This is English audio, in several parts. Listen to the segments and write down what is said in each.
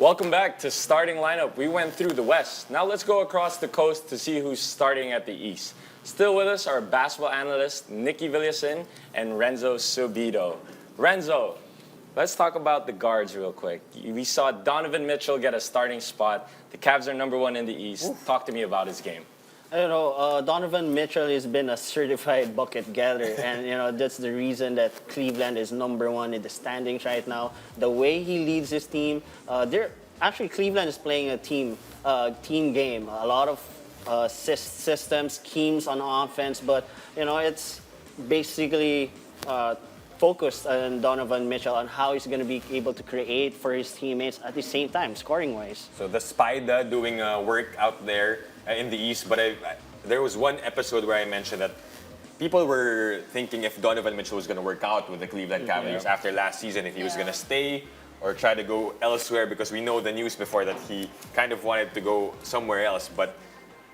Welcome back to Starting Lineup. We went through the West. Now let's go across the coast to see who's starting at the East. Still with us are basketball analysts Nikki Villasin and Renzo Subido. Renzo, let's talk about the guards real quick. We saw Donovan Mitchell get a starting spot. The Cavs are number one in the East. Oof. Talk to me about his game. Donovan Mitchell has been a certified bucket getter, and that's the reason that Cleveland is number one in the standings right now. The way he leads his team, Cleveland is playing a team game. A lot of systems, schemes on offense, but it's basically focused on Donovan Mitchell on how he's going to be able to create for his teammates at the same time, scoring-wise. So the Spider doing work out there in the East, but there was one episode where I mentioned that people were thinking if Donovan Mitchell was going to work out with the Cleveland Cavaliers after last season, if he was going to stay or try to go elsewhere, because we know the news before that he kind of wanted to go somewhere else. But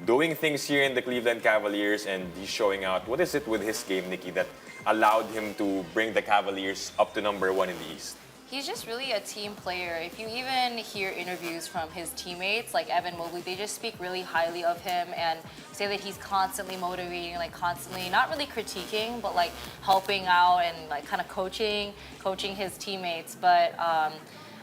doing things here in the Cleveland Cavaliers and he's showing out, what is it with his game, Nikki, that allowed him to bring the Cavaliers up to number one in the East? He's just really a team player. If you even hear interviews from his teammates, like Evan Mobley, they just speak really highly of him and say that he's constantly motivating, like constantly, not really critiquing, but like helping out and like kind of coaching his teammates. But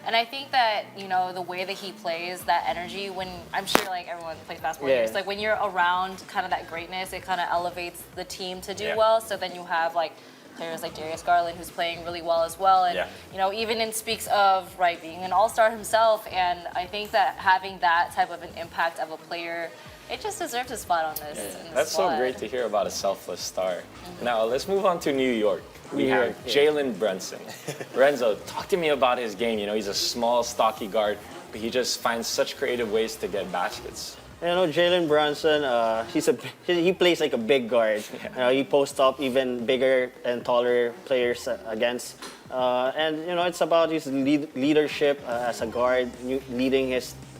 and I think that, the way that he plays, that energy, when I'm sure like everyone plays basketball here, it's like when you're around kind of that greatness, it kind of elevates the team to do well. So then you have like players like Darius Garland, who's playing really well as well, and even speaks of being an all-star himself. And I think that having that type of an impact of a player, it just deserves a spot on this. In this That's squad. so great to hear about a selfless star. Now let's move on to New York. We have Jalen Brunson. Renzo, talk to me about his game. He's a small, stocky guard, but he just finds such creative ways to get baskets. Jalen Brunson, he plays like a big guard. He posts up even bigger and taller players against. It's about his leadership as a guard, leading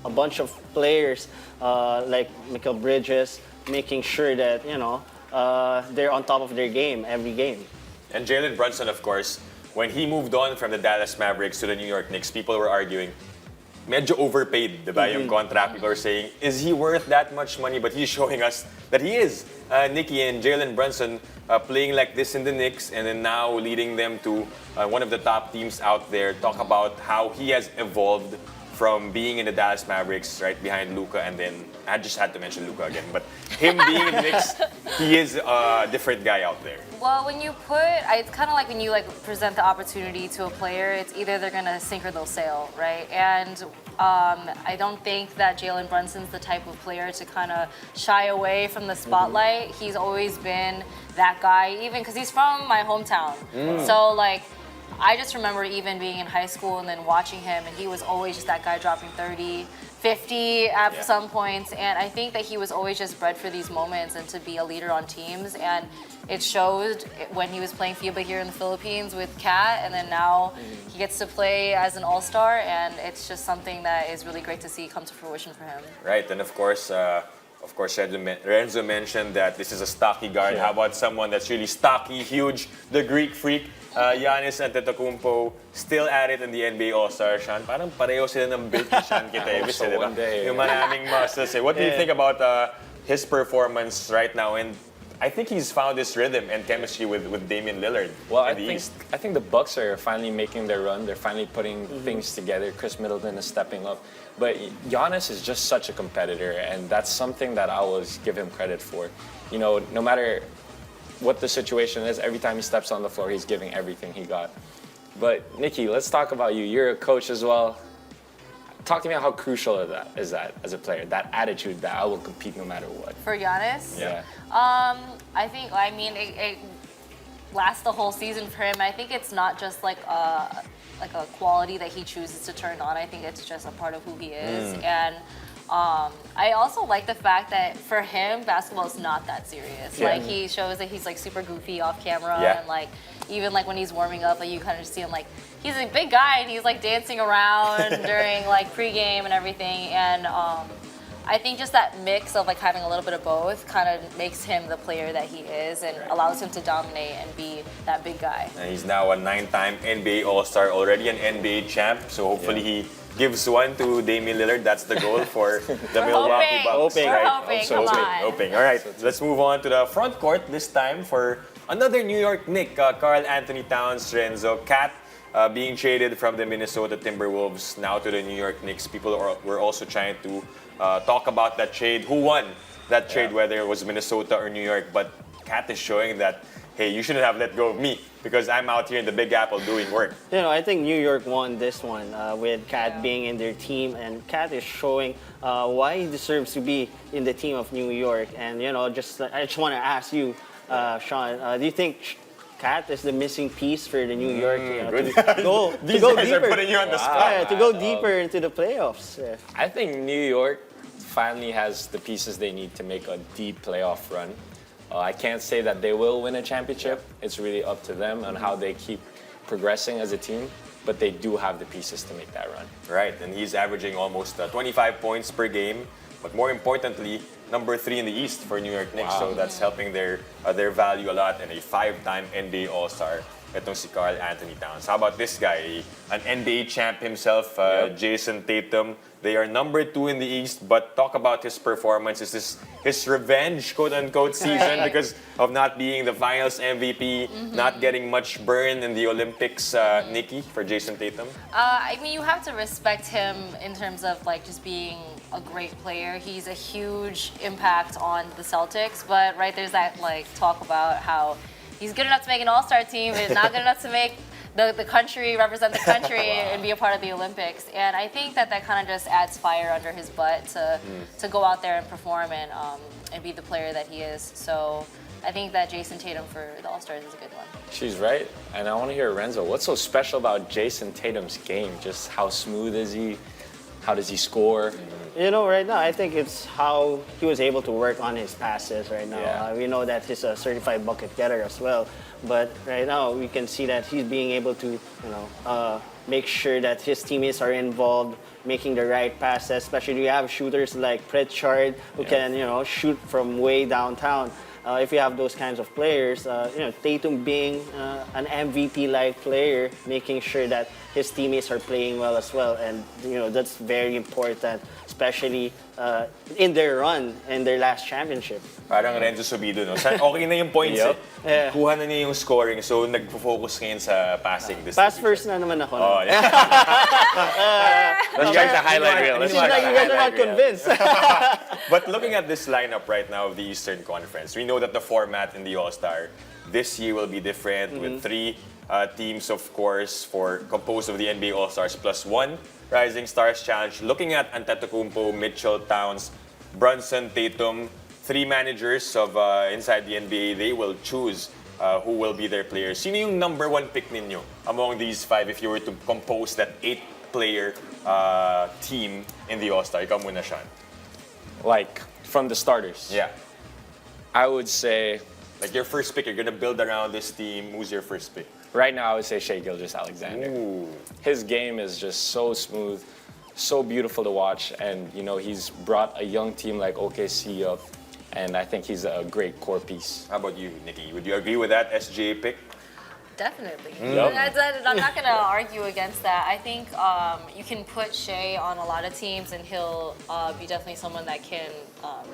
a bunch of players like Mikal Bridges, making sure that they're on top of their game every game. And Jalen Brunson, of course, when he moved on from the Dallas Mavericks to the New York Knicks, people were arguing, medyo overpaid, diba, yung contract. People are saying, is he worth that much money? But he's showing us that he is. Nikki and Jalen Brunson playing like this in the Knicks and then now leading them to one of the top teams out there. Talk about how he has evolved from being in the Dallas Mavericks right behind Luka, and then I just had to mention Luka again, but him being in the Knicks, he is a different guy out there. Well, when you it's kind of like when you present the opportunity to a player, it's either they're gonna sink or they'll sail, right? And I don't think that Jalen Brunson's the type of player to kind of shy away from the spotlight. He's always been that guy, even because he's from my hometown. So I just remember even being in high school and then watching him, and he was always just that guy dropping 30, 50 at some points. And I think that he was always just bred for these moments and to be a leader on teams. And it showed when he was playing FIBA here in the Philippines with Kat, and then now he gets to play as an all-star, and it's just something that is really great to see come to fruition for him. Right, and of course, Renzo mentioned that this is a stocky guard. How about someone that's really stocky, huge, the Greek freak? Giannis Antetokounmpo still at it in the NBA All-Star, Sean. Parang pareho sila ng build ni Sean Quitevis, di ba? Yung maraming muscles. What do you think about his performance right now? And I think he's found his rhythm and chemistry with Damian Lillard. Well, I think the Bucks are finally making their run. They're finally putting things together. Chris Middleton is stepping up. But Giannis is just such a competitor, and that's something that I always give him credit for. No matter what the situation is, every time he steps on the floor, he's giving everything he got. But Nikki, let's talk about you. You're a coach as well. Talk to me about how crucial is that as a player, that attitude that I will compete no matter what. For Giannis? Yeah. It lasts the whole season for him. I think it's not just like a quality that he chooses to turn on. I think it's just a part of who he is. And I also like the fact that for him, basketball is not that serious. He shows that he's super goofy off camera, and even when he's warming up, you kind of just see him he's a big guy and he's dancing around during pregame and everything. And I think just that mix of having a little bit of both kind of makes him the player that he is and allows him to dominate and be that big guy. And he's now a 9-time NBA All-Star, already an NBA champ. So hopefully he gives one to Damian Lillard. That's the goal for the Milwaukee Bucks. Hoping. We're Right? hoping. So Come on. Hoping. All right, let's move on to the front court this time for another New York Knick, Karl Anthony Towns, Renzo, Cat. Being traded from the Minnesota Timberwolves now to the New York Knicks. Were also trying to talk about that trade. Who won that trade, whether it was Minnesota or New York? But Cat is showing that, hey, you shouldn't have let go of me because I'm out here in the Big Apple doing work. I think New York won this one with Cat being in their team, and Cat is showing why he deserves to be in the team of New York. And I just want to ask you, Sean, do you think Cat is the missing piece for the New York to go These to go guys deeper? are putting you on the spot. Yeah, to go deeper into the playoffs. Yeah. I think New York finally has the pieces they need to make a deep playoff run. I can't say that they will win a championship. It's really up to them on how they keep progressing as a team, but they do have the pieces to make that run. Right, and he's averaging almost 25 points per game. But more importantly, number 3 in the East for New York Knicks. So that's helping their value a lot, and a 5-time NBA All-Star. Itong si Karl Anthony Towns. How about this guy? An NBA champ himself, Jason Tatum. They are number 2 in the East, but talk about his performance. Is this his revenge, quote-unquote, season because of not being the Finals MVP, not getting much burn in the Olympics, Nikki, for Jason Tatum? I mean, you have to respect him in terms of just being a great player. He's a huge impact on the Celtics, but there's that talk about how he's good enough to make an all-star team, but not good enough to make the country, represent the country and be a part of the Olympics. And I think that kind of just adds fire under his butt to go out there and perform and be the player that he is. So I think that Jason Tatum for the All-Stars is a good one. She's right. And I want to hear Renzo. What's so special about Jason Tatum's game? Just how smooth is he? How does he score? Right now, I think it's how he was able to work on his passes right now. Yeah. We know that he's a certified bucket getter as well. But right now, we can see that he's being able to, make sure that his teammates are involved, making the right passes. Especially you have shooters like Pritchard who can, shoot from way downtown. If you have those kinds of players, Tatum being an MVP-like player, making sure that his teammates are playing well as well, and that's very important, especially in their run in their last championship. Parang Renzo Subido, no? Okay na yung points Yeah. Kuha na niya yung scoring, so nagpo-focus ngayon sa passing. Pass first na naman ako. Oh, yeah. Let's check the highlight reel. It seems like you guys are not convinced. But looking at this lineup right now of the Eastern Conference, we know that the format in the All-Star this year will be different with 3 teams, of course, composed of the NBA All-Stars plus 1 Rising Stars Challenge. Looking at Antetokounmpo, Mitchell, Towns, Brunson, Tatum, 3 managers of inside the NBA, they will choose who will be their players. Sino yung number 1 pick ninyo among these 5 if you were to compose that 8-player team in the All-Star? Ikaw muna, Sean. From the starters. Yeah. I would say, Your first pick, you're gonna build around this team. Who's your first pick? right now, I would say Shai Gilgeous-Alexander. Ooh. His game is just so smooth, so beautiful to watch, and he's brought a young team like OKC up, and I think he's a great core piece. How about you, Nikki? Would you agree with that SGA pick? Definitely. Yep. I'm not going to argue against that. I think you can put Shea on a lot of teams, and he'll be definitely someone that can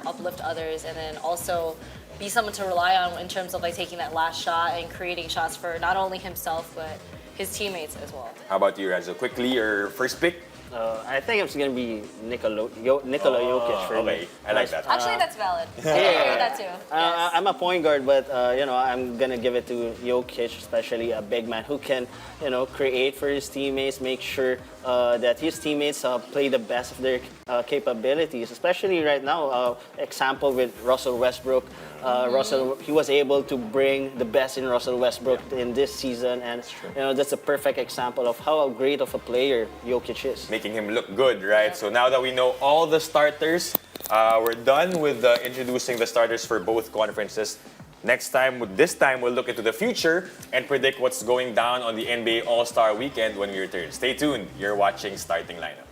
uplift others, and then also be someone to rely on in terms of taking that last shot and creating shots for not only himself but his teammates as well. How about you, Renzo? Quickly, your first pick? I think it's going to be Nikola Jokic for Okay, me. I like that. Actually, that's valid. I agree with that too. Yes. I'm a point guard, but I'm gonna give it to Jokic, especially a big man who can, create for his teammates, make sure that his teammates play the best of their capabilities. Especially right now, example with Russell Westbrook. He was able to bring the best in Russell Westbrook in this season, and that's a perfect example of how great of a player Jokic is. Making him look good, right? So now that we know all the starters, we're done with introducing the starters for both conferences. This time, we'll look into the future and predict what's going down on the NBA All-Star Weekend when we return. Stay tuned. You're watching Starting Lineup.